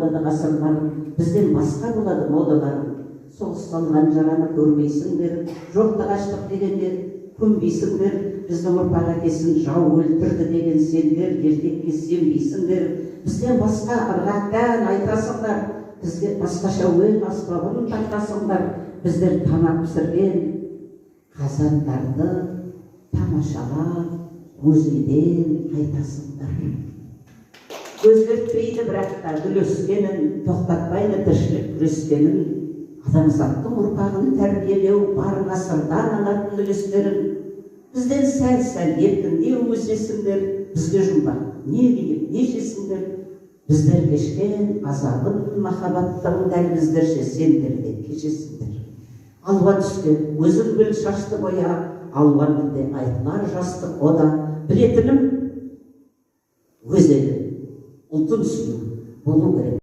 болады ғасырлар, бізден басқа болады модалар. Соғыс салған жараны көрмейсіңдер, жоқтық аштық дегенде көнбейсіңдер, біздің ұрпақ әкесін жау өлтірді деген сендер ертекке сенбейсіңдер, бізден басқа ырғақтан айтасыңдар, бізге басқаша өн аспабын тартасыңдар, біздер тамақ пісірген қазандарды тамашалап музейден қайтасыңдар. Өзгертпейді бірақ та гүл өскенін, тоқтатпайды тіршілік күрескенін, адамзаттың ұрпағын тәрбиелеу бар ғасырдан алатын үлестерін. Бізден сәл-сәл еркіндеу өсесіңдер, бізге жұмбақ не киіп не жесіңдер, біздер кешкен азабын махаббаттың дәл біздерше сендер де кешесіңдер. Алуан түске өзің біл шашты боя, алуан тілде айтылар жастық ода, білетінім өз елім, ұлтын сүю болу керек.